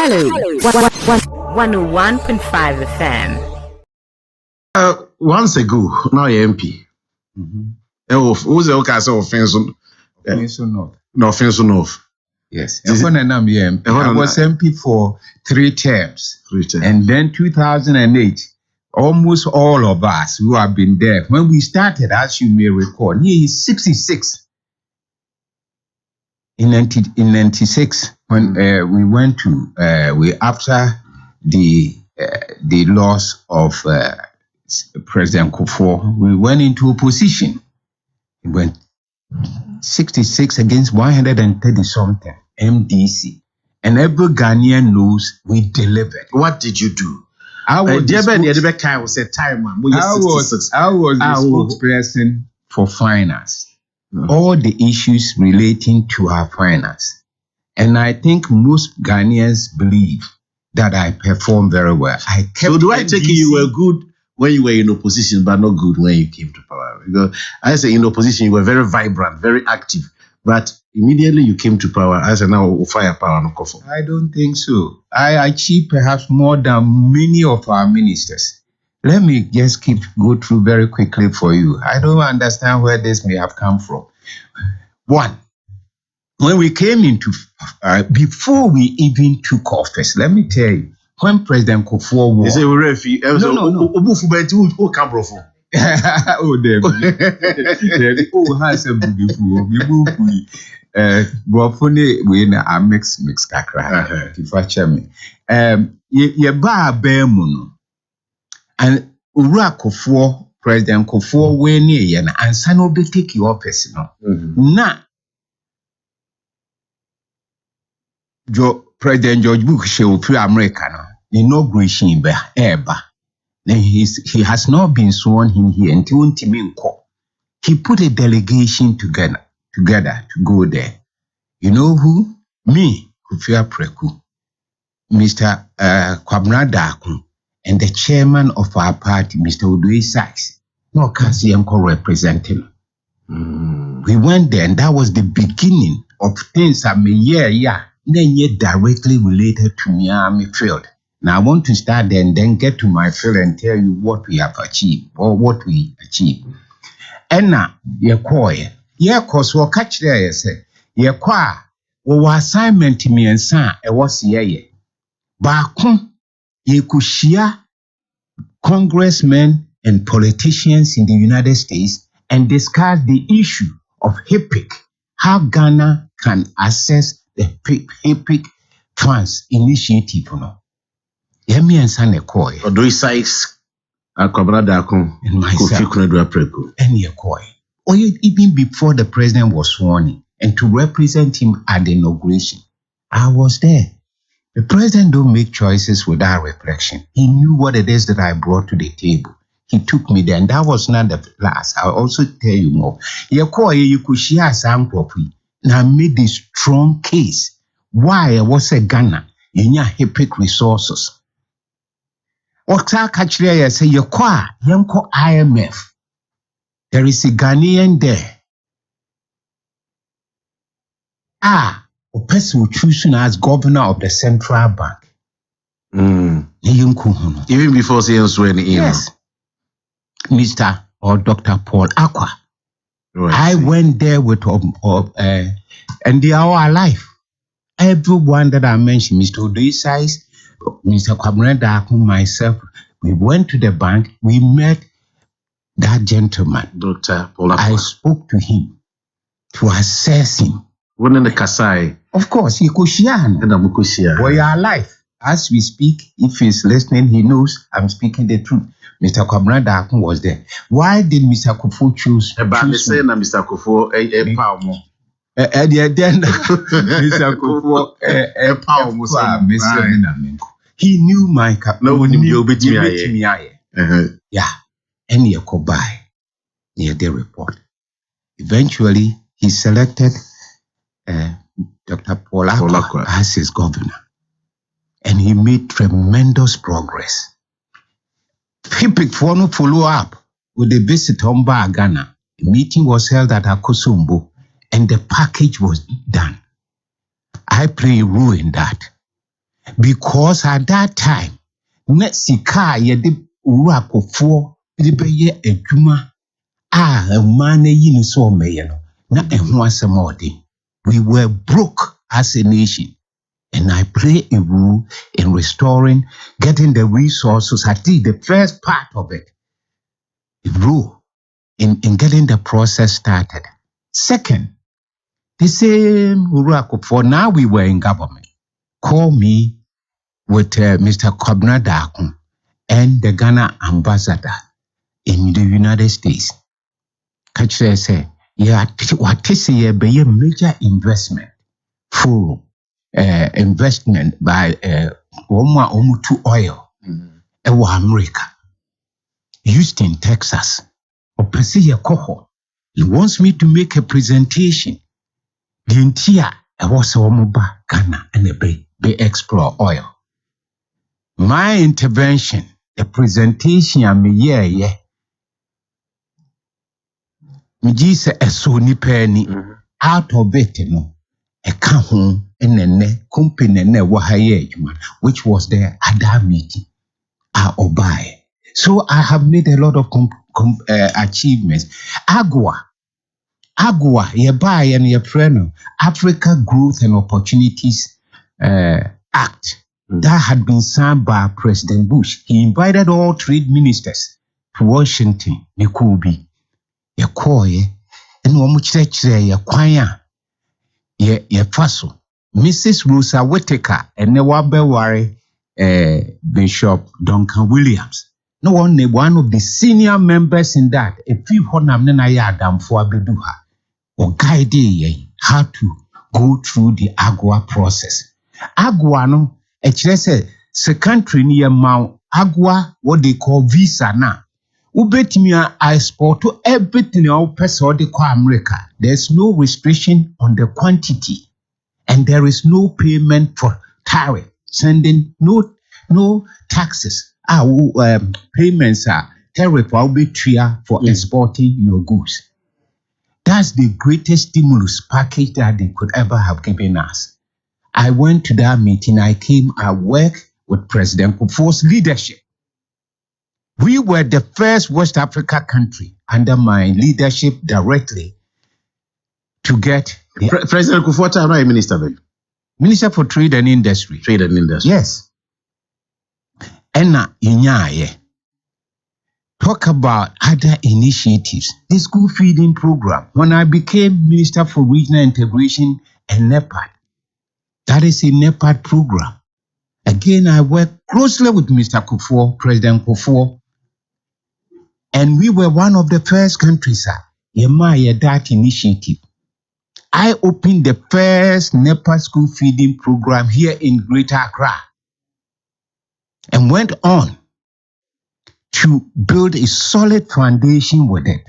Hello. 101.5 FM. Once ago, now you're MP. Who's the case of offense? No offense enough. Yes. I was MP for 3 terms. And then 2008, almost all of us who have been there, when we started, as you may recall, nearly 66. In 96, when we went to, after the loss of President Kofi, we went into opposition. We went 66 against 130 something, MDC. And every Ghanaian knows we delivered. What did you do? I was the spokesperson for finance. All the issues relating to our finance. And I think most Ghanaians believe that I performed very well. So do I take it you were good when you were in opposition, but not good when you came to power? Because I say in opposition, you were very vibrant, very active. But immediately you came to power, I said now firepower no coffee. I don't think so. I achieved perhaps more than many of our ministers. Let me just go through very quickly for you. I don't understand where this may have come from. One, when we came into, before we even took office, let me tell you, when President Kofi was... You say we're refi. No. Who come from? Oh, there. Oh, has a beautiful. We a mix kakra. If I tell me, ye ba bemuno. And Ura Kofi, President Kofi, we near and Ansano be take your office, no. Na President George Bush will pre America, inauguration be eba. Then he has not been sworn in here until he put a delegation together to go there. You know who? Me, Kofi Apraku, Mr. Konadu Apraku, and the chairman of our party, Mr. Unauthorized. No, Kasiemko representing. We went there, and that was the beginning of things. Directly related to Miami field. Now I want to start there and then get to my field and tell you what we have achieved or what we achieved. And now, cause what catch there, say, assignment to me and son, was ye. Bakum, ye could share congressmen and politicians in the United States and discuss the issue of HIPIC, how Ghana can access the HIPIC funds initiative. Yemi and Sane Koi. Unauthorized, Konadu Apraku, and myself. Kofi Konadu Apraku. And Yakoi. Or even before the president was sworn in and to represent him at the inauguration, I was there. The president don't make choices without reflection. He knew what it is that I brought to the table. He took me there, and that was not the last. I'll also tell you more. Yakoi, you could share some property. Now made this strong case. Why I was a Ghana in your HIPIC resources. Okta Kachria say Yanko IMF. There is a Ghanaian there. A person who chosen as governor of the central bank. Even before saying swearing in. Yes. Mr. or Dr. Paul Aqua. Right. I went there with and they are alive. Everyone that I mentioned, Mr. Unauthorized, Mr. Konadu Apraku, myself, we went to the bank. We met that gentleman. Dr. Paul Aqua. I spoke to him to assess him. When in the Kasai. Of course, he could share. We are alive. As we speak, if he's listening, he knows I'm speaking the truth. Mr. Konadu Apraku was there. Why did Mr. Kofi choose me? Mr. Kofi, he knew my yeah, and he could buy near the report. Eventually, he selected Dr. Paul Aqua as his governor, and he made tremendous progress. HIPIC for no follow up with the visit on Ghana. The meeting was held at Akosombo, and the package was done. I play a role in that. because at that time, na sika ye de owura Akufo de beye adwuma a man na yi no so meye no na ehho asem odi. We were broke as a nation. And I play a role in restoring, getting the resources. I did the first part of it. A role in getting the process started. Second, the same for now we were in government. Call me with Mr. Kofi Konadu Apraku and the Ghana ambassador in the United States. Catch say, yeah, what is a major investment forum, investment by Omutu Oil, America, Houston, Texas. Opesi Koho. He wants me to make a presentation. The entire was Omuba Ghana and be explore oil. My intervention, the presentation, me say a so penny out of it, a kahun and a company and a which was there at that meeting. Obai. So I have made a lot of achievements. Agua, ye buy and ye friend, Africa Growth and Opportunities Act that had been signed by President Bush. He invited all trade ministers to Washington, Nekubi, ye koye, and wamuchre ye kwanya, ye faso. Mrs. Rosa Whittaker and Newabeware Bishop Duncan Williams. No one of the senior members in that, a few honam naya dam for abeduha, or guide how to go through the agua process. Agua no, a country near Mount Agua, what they call visa now. Ubetimia I export to everything all person they call America. There's no restriction on the quantity. And there is no payment for tariff, sending no taxes. Payments are tariff will be for exporting your goods. That's the greatest stimulus package that they could ever have given us. I went to that meeting. I worked with President Kufuor's leadership. We were the first West Africa country under my leadership directly to get President Kufuor, I'm not minister. Minister for Trade and Industry. Trade and Industry. Yes. Enna Inyaye. Talk about other initiatives. The school feeding program. When I became Minister for Regional Integration and NEPAD, that is a NEPAD program. Again, I worked closely with Mr. Kufuor, President Kufuor, and we were one of the first countries, that initiative. I opened the first NEPA school feeding program here in Greater Accra and went on to build a solid foundation with it.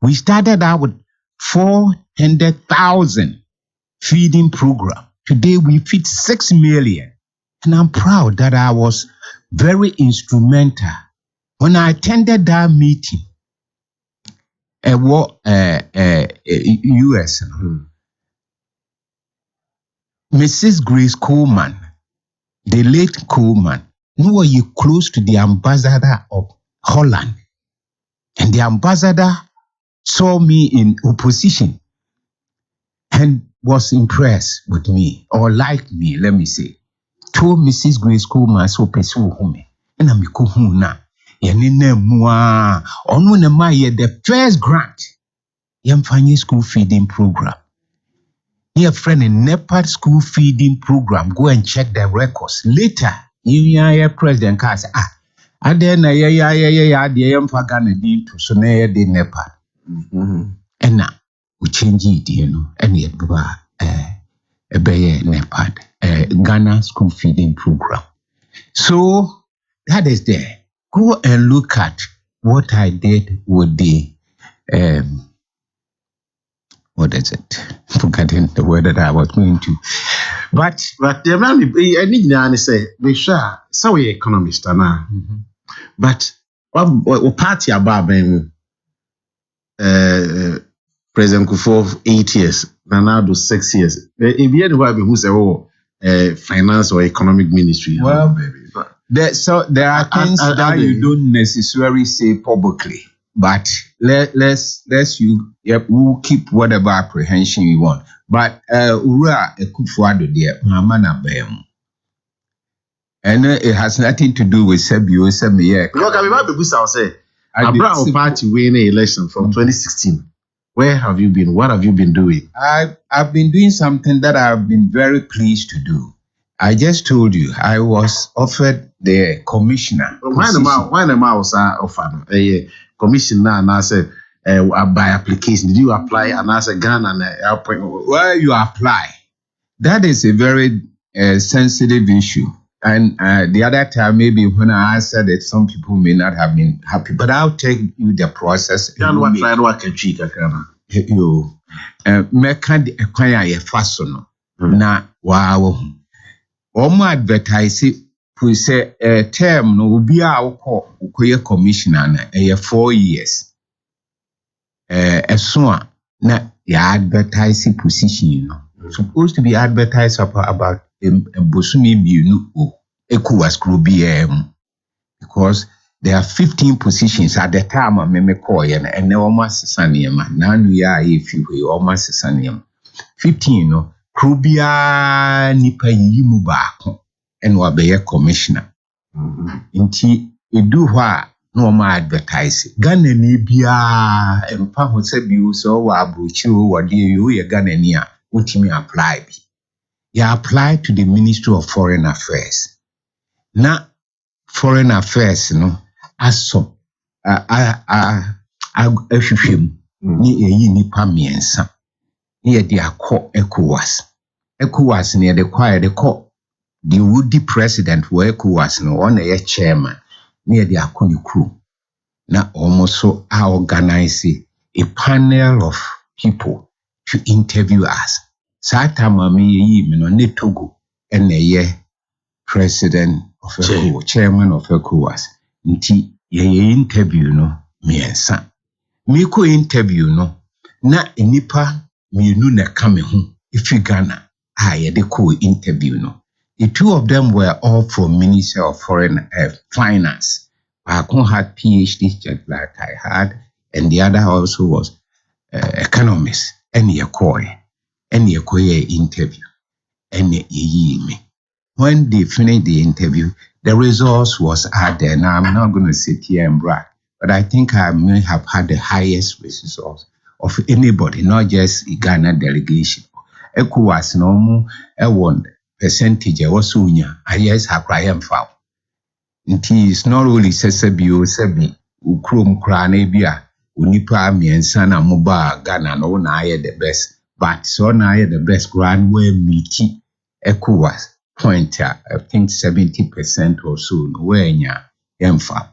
We started out with 400,000 feeding program. Today we feed 6 million. And I'm proud that I was very instrumental. When I attended that meeting, US, Mrs. Grace Coleman, the late Coleman, who were you close to the ambassador of Holland. And the ambassador saw me in opposition and was impressed with me, or liked me, let me say. Told Mrs. Grace Coleman, so pursue home. And I'm na. The first grant, Yamfanye school feeding program. Your friend in NEPAD school feeding program, go and check the records. Later, you president can say, and then the Yamfagana deal to so near the NEPAD. And now we change it, and yet a NEPAD, Ghana school feeding program. So that is there. Go and look at what I did with the what is it? Forgetting the word that I was going to. But the man, I need to say, we shall, so we economist, but what party about President Kufuor 8 years, Nanado 6 years. If you had who say, oh, finance or economic ministry. Well, Maybe. there are things that you don't necessarily say publicly, but we'll keep whatever apprehension you want. But Ura Ekufuado there, Mamana Bem. And it has nothing to do with Sebio, Semia. Look, I'll say, Abraham Party winning election from 2016. Where have you been? What have you been doing? I've been doing something that I've been very pleased to do. I just told you I was offered the commissioner. Why am I offered a commissioner? And I said, by application, did you apply? And I said, Ghana. Well, you apply. That is a very sensitive issue. And the other time, maybe when I answered it, some people may not have been happy. But I'll take you the process. You na wow. Omo advertise pu say term no obi a ukoye commissioner na 4 years. Eso a na ya advertise position no. Supposed to be advertised about Bosumi Biunu ECOWAS Krubium, because there are 15 positions at the time of Memekoyan and no almost Sanium. Now we are if you almost Sanium 15 no Krubia Nipa Yimubako and Wabea commissioner. Inti do what no more advertise. Ghana Nibia and Paho Sebu so Wabuchu or dear you Ghana near ultimately apply. You apply to the Ministry of Foreign Affairs. Now, Foreign Affairs, as so, ni nipa miensa. Ni de akọ ECOWAS. ECOWAS ni de kwa de ko the would-be president wa ECOWAS no on a chairman. Ni de akọ ni crew. Na almost so organize a panel of people to interview us. Sata mami yi me no ne Togo ene ye president of ECOWAS, chairman of ECOWAS. Nti ye interview no miensa. Me ko interview no na enipa mienu na kame ho ifi Ghana ye de ko interview no. The two of them were all from Ministry of Foreign Finance. One had PhD just like I had, and the other also was economist and ye koi. And you interview and ye me. When they finished the interview, the results was out there. Now I'm not going to sit here and brag, but I think I may have had the highest results of anybody, not just the Ghana delegation. ECOWAS no more one percentage was unya. I yes have Brian found. It is not only Sesebio Sebi, Ukrum Kranebia, Unipa miensa na muba Ghana no na the best. But so now the best grand way meeting ECOWAS point I think 70% or so where yamfa.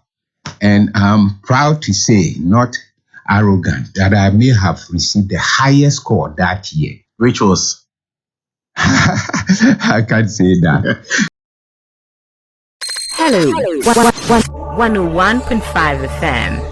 And I'm proud to say, not arrogant, that I may have received the highest score that year. Which was? I can't say that. Hello, 101.5 FM.